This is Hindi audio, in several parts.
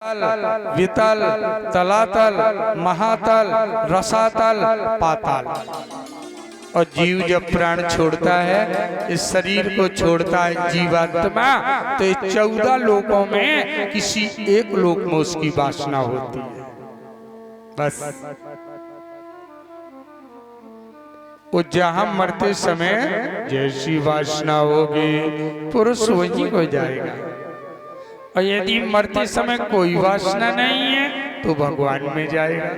वितल, तलातल, महातल, रसातल, पाताल। और जीव जब प्राण छोड़ता है, इस शरीर को छोड़ता है जीवात्मा, तो ये 14 लोकों में किसी एक लोक में उसकी वासना होती है। बस वो जहां मरते समय जैसी वासना होगी पुरुष वहीं को जाएगा, और यदि मरते समय कोई वासना नहीं है तो भगवान में जाएगा,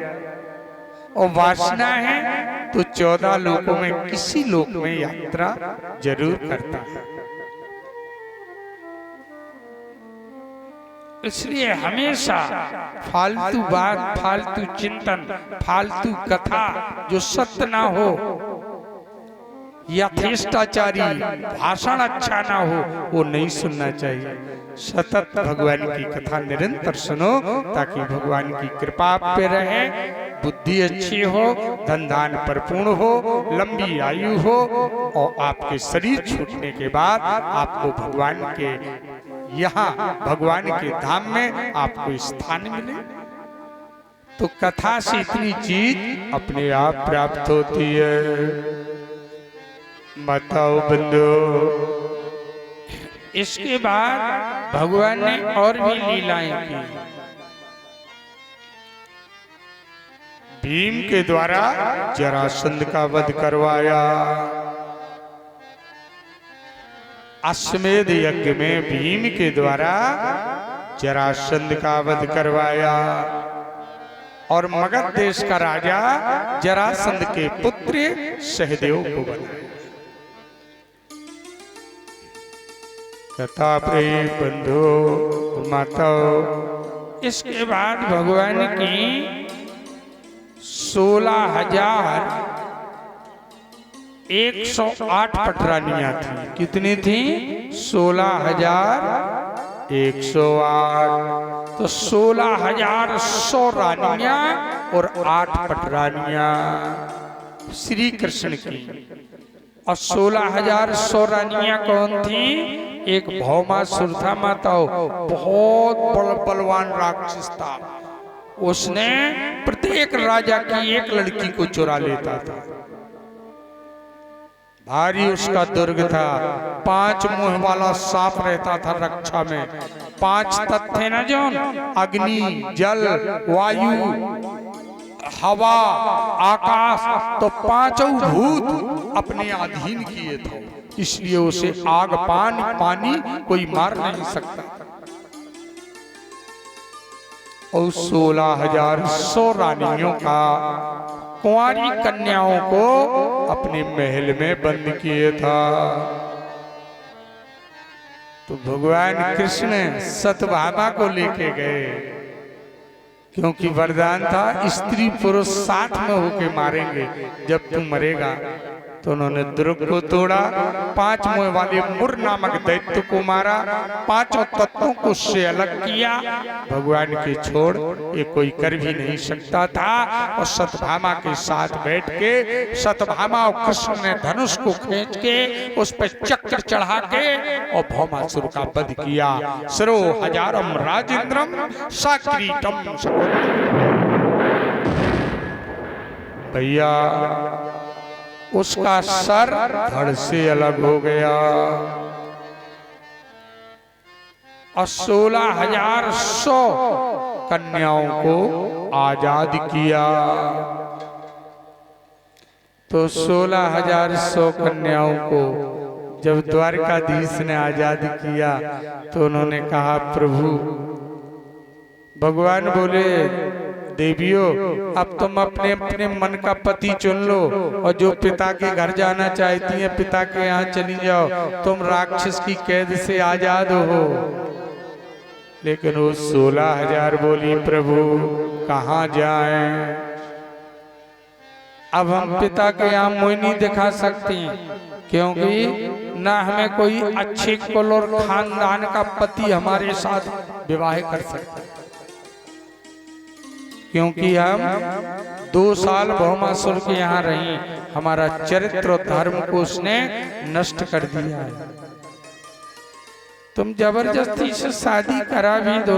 और वासना है तो 14 लोकों में किसी लोक में यात्रा जरूर करता है। इसलिए हमेशा फालतू बात, फालतू चिंतन, फालतू कथा जो सत्य ना हो, यथेष्टाचारी भाषण अच्छा ना हो, वो नहीं सुनना चाहिए। सतत भगवान की कथा निरंतर सुनो, ताकि भगवान की कृपा आप पे रहे, बुद्धि अच्छी हो, धन धान परिपूर्ण हो, लंबी आयु हो, और आपके शरीर छूटने के बाद आपको भगवान के यहाँ, भगवान के धाम में आपको स्थान मिले। तो कथा से इतनी चीज अपने आप प्राप्त होती है। माताओं बंधु, इसके बाद भगवान ने और भी लीलाएं की। भीम के द्वारा जरासंध का वध करवाया। अश्वमेध यज्ञ में भीम के द्वारा जरासंध का वध करवाया, और मगध देश का राजा जरासंध के पुत्र सहदेव को बनाया। कथा प्रिय बंधु माताओं, इसके बाद भगवान की 16,108 पटरानियां थी। कितनी थी? 16,108। तो 16,100 रानियां और 8 पटरानियां श्री कृष्ण की। और 16,100 रानियां कौन थी? एक भौमासुर था माताओं, बहुत बलवान राक्षस था। उसने प्रत्येक राजा की एक लड़की को चुरा लेता था। भारी उसका दुर्ग था। 5 मुंह वाला सांप रहता था रक्षा में। 5 तत्व थे ना, जो अग्नि, जल, वायु, हवा, आकाश, तो 5 भूत अपने अधीन किए थे। इसलिए उसे आग, पानी कोई मार नहीं सकता। और 16,100 रानियों का, कुंवारी कन्याओं को अपने महल में बंद किए था। तो भगवान कृष्ण सत्यभामा को लेके गए, क्योंकि वरदान था स्त्री पुरुष साथ में होके मारेंगे जब तू मरेगा। तो उन्होंने दुर्ग को तोड़ा, 5 मुंह वाले मुर नामक दैत्य को मारा, 5 तत्वों को उससे अलग किया। भगवान के छोड़ ये कोई कर भी नहीं सकता था। और सत्यभामा के साथ बैठ के सत्यभामा और कृष्ण ने धनुष को खींच के उस पर चक्र चढ़ा के और भौमासुर का वध किया। सरो हजारम राजेंद्रम साक्रीटम। भैया उसका सर धड़ से अलग हो गया। और 16,100 कन्याओं को आजाद किया। तो 16,100 कन्याओं को जब द्वारकाधीश ने आजाद किया, तो उन्होंने कहा प्रभु, भगवान बोले देवियों, अब तुम अपने अपने मन का पति चुन लो, और जो पिता के घर जाना चाहती हैं पिता के यहाँ चली जाओ। तुम राक्षस की कैद से आजाद हो। लेकिन वो 16,000 बोली प्रभु कहाँ जाएं? अब हम पिता के यहाँ मुँह नहीं दिखा सकती, क्योंकि ना हमें कोई अच्छे कुल और खानदान का पति हमारे साथ विवाह कर सकता, क्योंकि हम 2 साल भौमासुर के यहाँ रही। हमारा चरित्र और धर्म को उसने नष्ट कर दिया है। तुम जबरदस्ती से शादी करा भी दो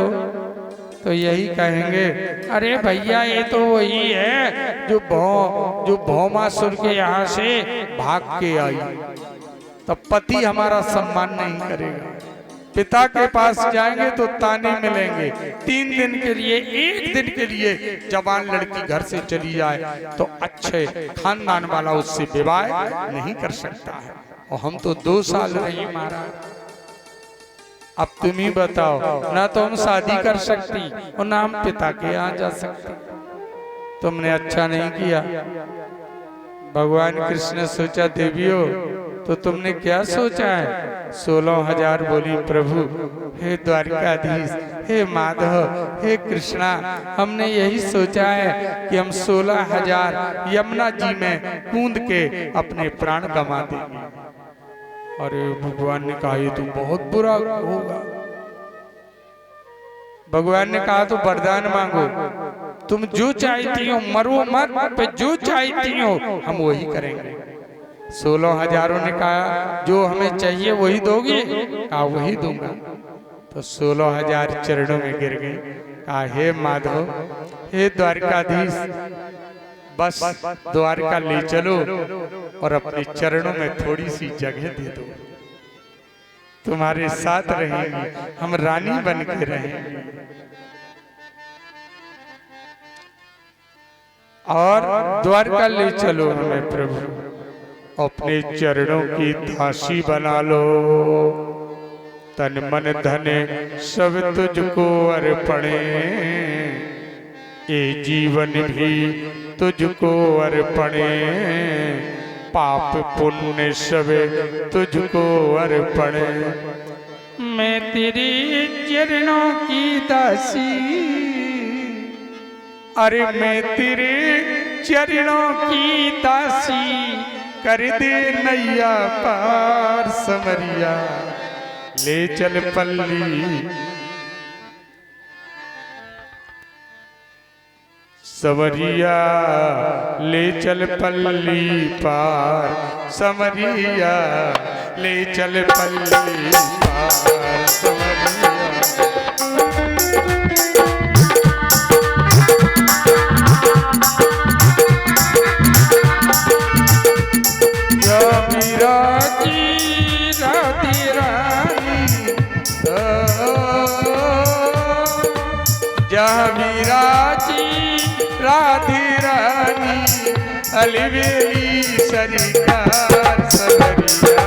तो यही कहेंगे, अरे भैया ये तो वही है जो भौमासुर के यहाँ से भाग के आई। तब पति हमारा सम्मान नहीं करेगा, पिता के पास जाएंगे तो ताने मिलेंगे। 3 दिन के लिए, 1 दिन के लिए जवान लड़की घर से चली जाए तो अच्छे खानदान वाला उससे विवाह नहीं कर सकता है। और हम तो 2 साल रही महाराज। अब तुम ही बताओ, ना तो हम शादी कर सकती और ना हम पिता के यहाँ जा सकते। तुमने अच्छा नहीं किया। भगवान कृष्ण ने सोचा देवियों तो तुमने क्या सोचा है? 16,000 बोली प्रभु, हे द्वारिकाधीश, हे माधव, हे कृष्णा, हमने यही सोचा है कि हम 16,000 यमुना जी में कूद के अपने प्राण गंवा देंगे। अरे भगवान ने कहा ये तो बहुत बुरा होगा। भगवान ने कहा तो वरदान मांगो, तुम जो चाहती हो, मरो मत, पे जो चाहती हो हम वही करेंगे। 16,000 ने कहा जो हमें चाहिए वही दोगे? कहा वही दूंगा। तो 16,000 चरणों में गिर गए। कहा हे माधव, हे द्वारकाधीश, बस द्वारका ले चलो और अपने चरणों में थोड़ी सी जगह दे दो, तुम्हारे साथ रहेंगी, हम रानी बन के रहेंगे। और द्वारका ले चलो हमें प्रभु, अपने चरणों की दासी बना लो, तन मन धन सब तुझको अर्पणे, ये जीवन भी तुझको अर्पणे, पाप पुण्य सब तुझको अर्पणे। मैं तेरे चरणों की दासी, अरे मैं तेरे चरणों की दासी, कर दे नैया पार समरिया, ले चल पल्ली समरिया, ले चल पल्ली पार समरिया, ले चल पल्ली पार समरिया। राधे रानी अलवेली सरकार समरिया,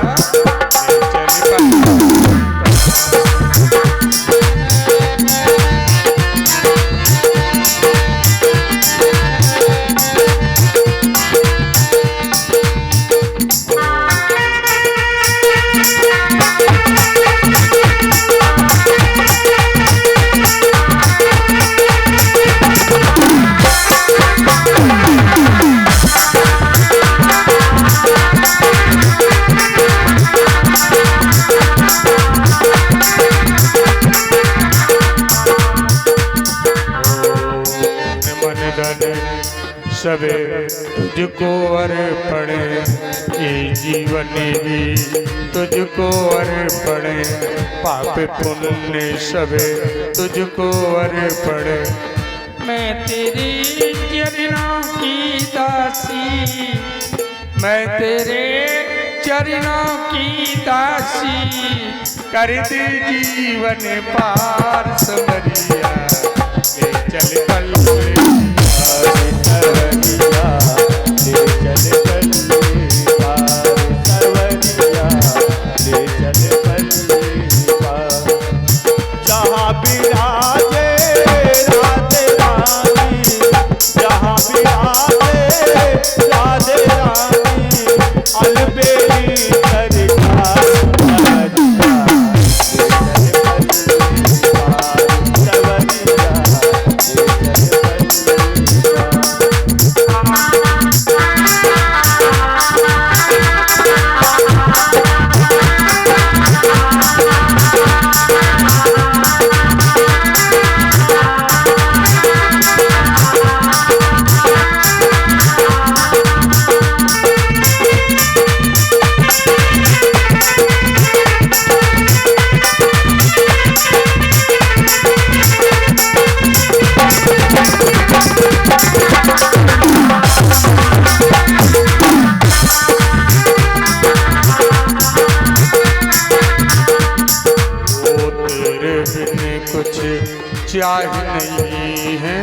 सबे तुझको अर्पण, ये जीवन भी तुझको अर्पण, पाप पुण्य सबे तुझको अर्पण। मैं तेरे चरणों की दासी, मैं तेरे चरणों की दासी, कर दे जीवन पार समरिया, ले चल पल्ली सरवरिया, ले चल पल्ली पार सरवरिया, ले चल पल्ली पार। जहाँ विराजे राधे रानी, जहाँ विराजे राधे रानी, अलबेली सरकार समरिया, ले चल पल्ली पार सरवरिया, ब्याह नहीं है,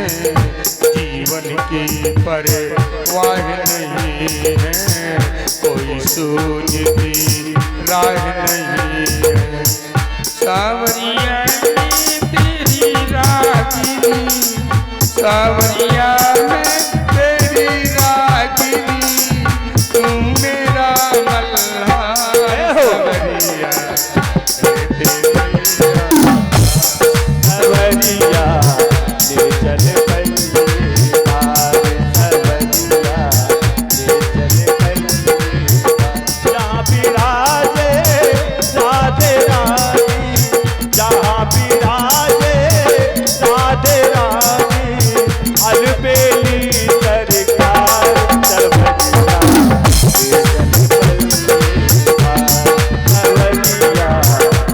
जीवन की परवाह नहीं है, कोई सूझती राह नहीं है। सावरिया में तेरी रागिनी, सावरिया में तेरी रागिनी, तू मेरा मल्हा सावरिया सवरिया ले चल पल्ले पार, सवरिया ले चल पल्ले पार। जहाँ बिराजे राधे रानी, जहाँ बिराजे राधे रानी, अलबेली सरकार सवरिया ले चल पल्ले पार, सवरिया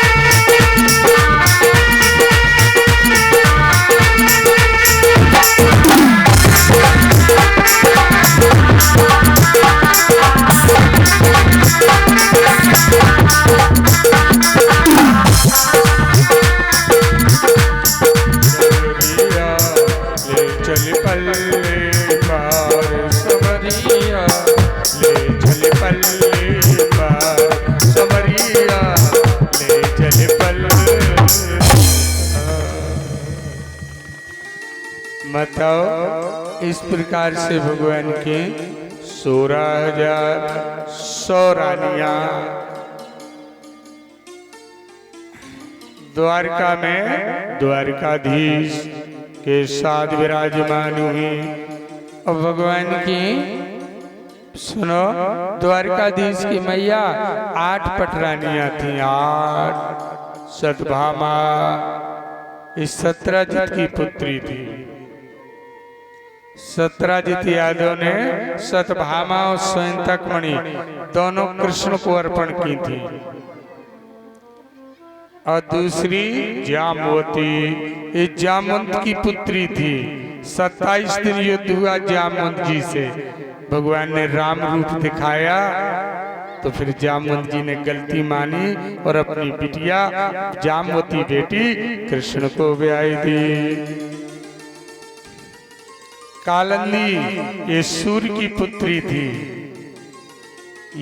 ले चल पल्ले पार। सवरिया ले चल पल्ले पार, सवरिया ले चल पल्ले पार, सवरिया ले चल पल्ले। बताओ इस प्रकार से भगवान की 16,100 रानियां द्वारका में द्वारकाधीश के साथ विराजमान हुई। और भगवान की सुनो, द्वारकाधीश की मैया 8 पटरानियां थी, 8। सतभामा इस सत्रजित की पुत्री थी। सत्रजित यादव ने सतभामा और स्वयंतकमणि दोनों कृष्ण को अर्पण की थी। और दूसरी जामवती, ये जामवंत की पुत्री थी। 27 दिन युद्ध हुआ जामवंत जी से। भगवान ने राम रूप दिखाया तो फिर जामवंत जी ने गलती मानी और अपनी बिटिया जामवती बेटी कृष्ण को ब्याही दी। कालिंदी ये सूर्य की पुत्री थी।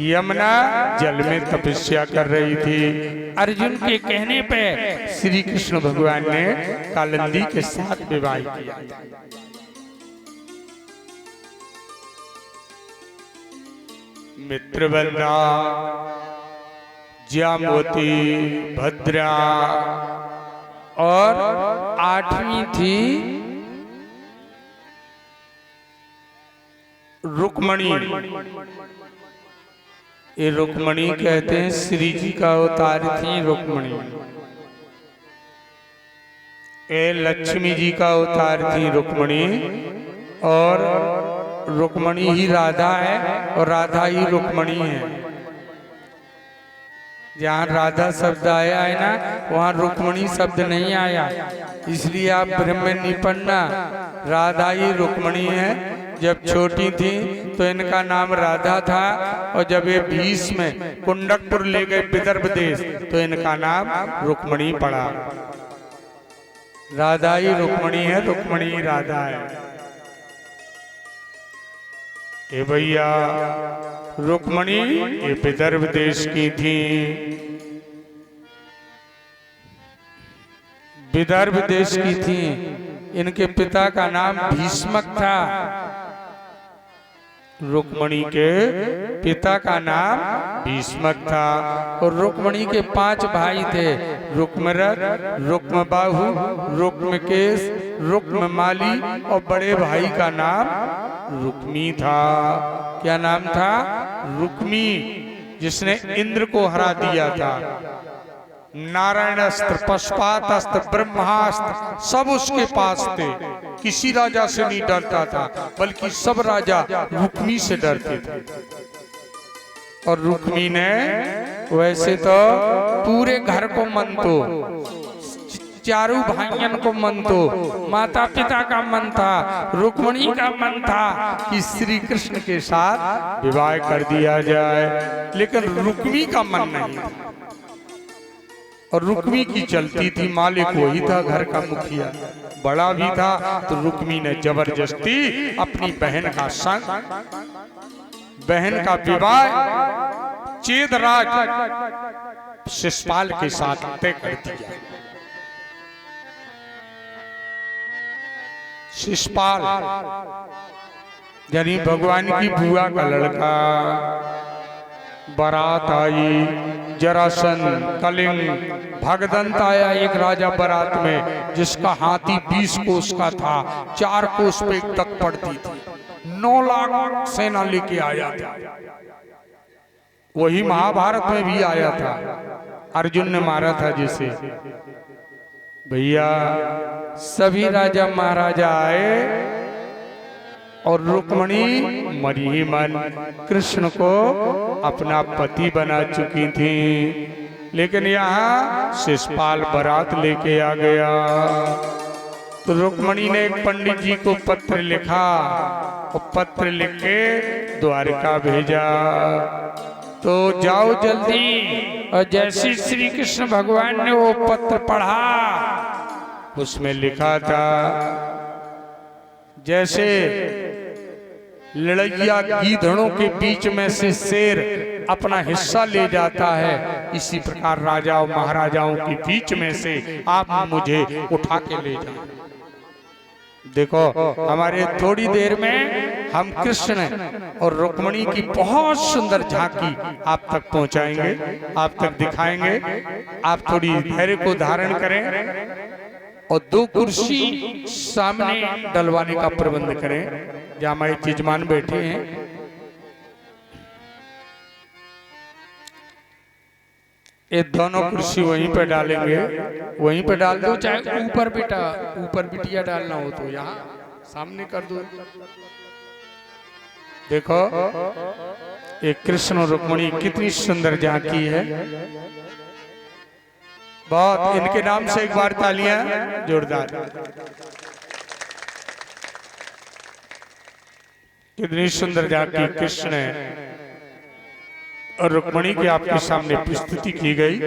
यमुना जल में तपस्या कर रही थी। अर्जुन के कहने पे श्री कृष्ण भगवान ने कालिंदी के साथ विवाह किया। मित्रवंदा, जामवती, भद्रा और 8वीं थी रुक्मणी। ये रुक्मणी कहते हैं श्री जी का अवतार थी रुक्मणी। ये लक्ष्मी जी का अवतार थी रुक्मणी। और रुक्मणी ही राधा है और राधा ही रुक्मणी है। जहाँ राधा शब्द आया है ना, वहाँ रुक्मणी शब्द नहीं आया। इसलिए आप ब्रह्म में नहीं पढ़ना, राधा ही रुक्मणी है। जब छोटी थी तो इनका नाम राधा था, और जब ये 20 में कुंडकपुर ले गए विदर्भ देश तो इनका नाम रुक्मणी पड़ा। राधा ही रुक्मणी है, रुक्मणी ही राधा है। ये भैया रुक्मणी ये विदर्भ देश की थी। विदर्भ देश की थी। इनके पिता का नाम भीष्मक था। रुक्मणी के पिता का नाम भीष्मक था। और रुक्मणी के 5 भाई थे, रुक्मरथ, रुक्मबाहु, रुक्मकेश, रुक्ममाली और बड़े भाई का नाम रुक्मी था। क्या नाम था? रुक्मी, जिसने इंद्र को हरा दिया था। नारायणास्त्र, पशुपातास्त्र, ब्रह्मास्त्र सब उसके पास थे। किसी राजा से नहीं डरता था, बल्कि सब राजा रुक्मी से डरते थे। और रुक्मी ने वैसे तो पूरे घर को मन तो चारों भाइयों को मन तो माता पिता का मन था, रुक्मिणी का मन था कि श्री कृष्ण के साथ विवाह कर दिया जाए, लेकिन रुक्मी का मन नहीं था। और रुक्मी की चलती थी, मालिक वही था, घर का मुखिया बड़ा भी था। तो रुक्मी ने जबरदस्ती अपनी बहन का संग, बहन का विवाह चेदराज शिशुपाल के साथ तय कर दिया। शिशुपाल यानी भगवान की बुआ का लड़का, बारात आई, जरासंध, कलिंग, भगदंत आया एक राजा बारात में, जिसका हाथी 20 कोस का था, 4 कोस पे तक पड़ती थी, 9 लाख सेना लेके आया था। वही महाभारत में भी आया था, अर्जुन ने मारा था जिसे। भैया सभी राजा महाराजा आए और रुक्मिणी मरी ही मन कृष्ण को अपना पति बना चुकी थी, लेकिन यहाँ शिशुपाल बारात लेके आ गया। तो रुक्मिणी ने एक पंडित जी को पत्र लिखा और पत्र लिख के द्वारका भेजा। तो जाओ जल्दी। और जैसे श्री कृष्ण भगवान ने वो पत्र पढ़ा, उसमें लिखा था जैसे लड़ैया गीदड़ों के बीच में से शेर अपना हिस्सा ले जाता है, इसी प्रकार राजाओं महाराजाओं के बीच में से आप मुझे उठा के ले जाओ। देखो हमारे थोड़ी देर में हम कृष्ण और रुक्मिणी की बहुत सुंदर झांकी आप तक पहुंचाएंगे, आप तक दिखाएंगे। आप थोड़ी धैर्य को धारण करें और 2 कुर्सी सामने डलवाने का प्रबंध करें, जहां हमारे यजमान बैठे हैं। ये दोनों कुर्सी वहीं पे डालेंगे, वहीं पे डाल दो, चाहे ऊपर बिटिया डालना हो तो यहाँ सामने कर दो। देखो एक कृष्ण और रुक्मिणी कितनी सुंदर झांकी है। बहुत, इनके नाम से एक बार तालियां जोरदार। कितनी सुंदर झांकी कृष्ण और रुक्मिणी की आपके सामने प्रस्तुति की गई।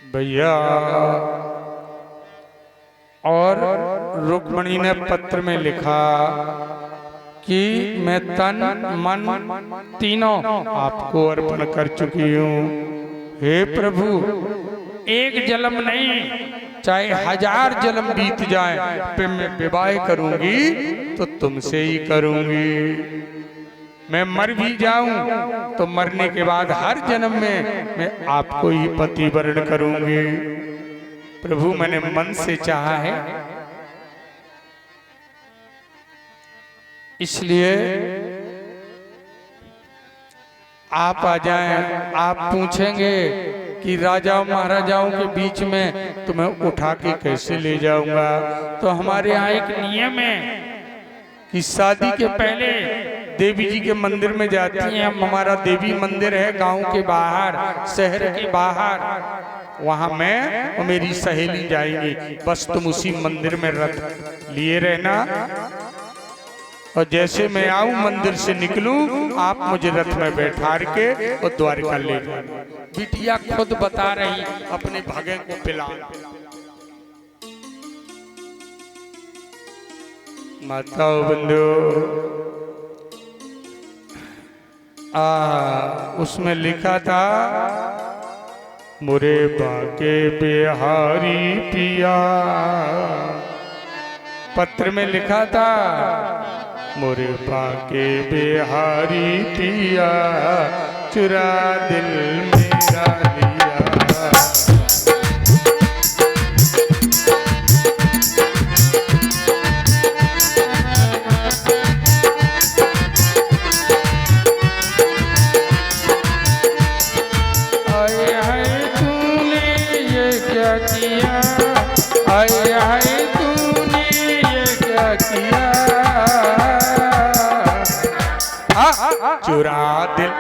भैया और रुक्मिणी ने पत्र में लिखा कि मैं तन मन तीनों आपको अर्पण कर चुकी हूँ। हे प्रभु, एक जन्म नहीं, चाहे 1000 जन्म बीत जाए, पे मैं विवाह करूंगी तो तुमसे ही करूंगी। मैं मर भी जाऊं तो मरने के बाद हर जन्म में मैं आपको ही पति वर्ण करूंगी। प्रभु मैंने मन से चाहा है, इसलिए आप आ जाएं। आप पूछेंगे कि राजाओं महाराजाओं के बीच में तुम्हें उठा के कैसे ले जाऊंगा, तो हमारे यहाँ एक नियम है कि शादी के पहले देवी जी के मंदिर में जाती हैं। हमारा देवी मंदिर है गांव के बाहर, शहर के बाहर, वहां मैं और मेरी सहेली जाएंगी। बस तुम उसी मंदिर में रथ लिए रहना, और जैसे मैं आऊं मंदिर से निकलूं, आप मुझे रथ में बैठार के और द्वारका ले जाना। बिटिया खुद बता रही अपने भागे को पिला। माताओं बंधु, उसमें लिखा था मुरे बाके बिहारी पिया। पत्र में लिखा था मुरे बाके बिहारी पिया, चुरा दिल मेरा लिया। चुरा दिल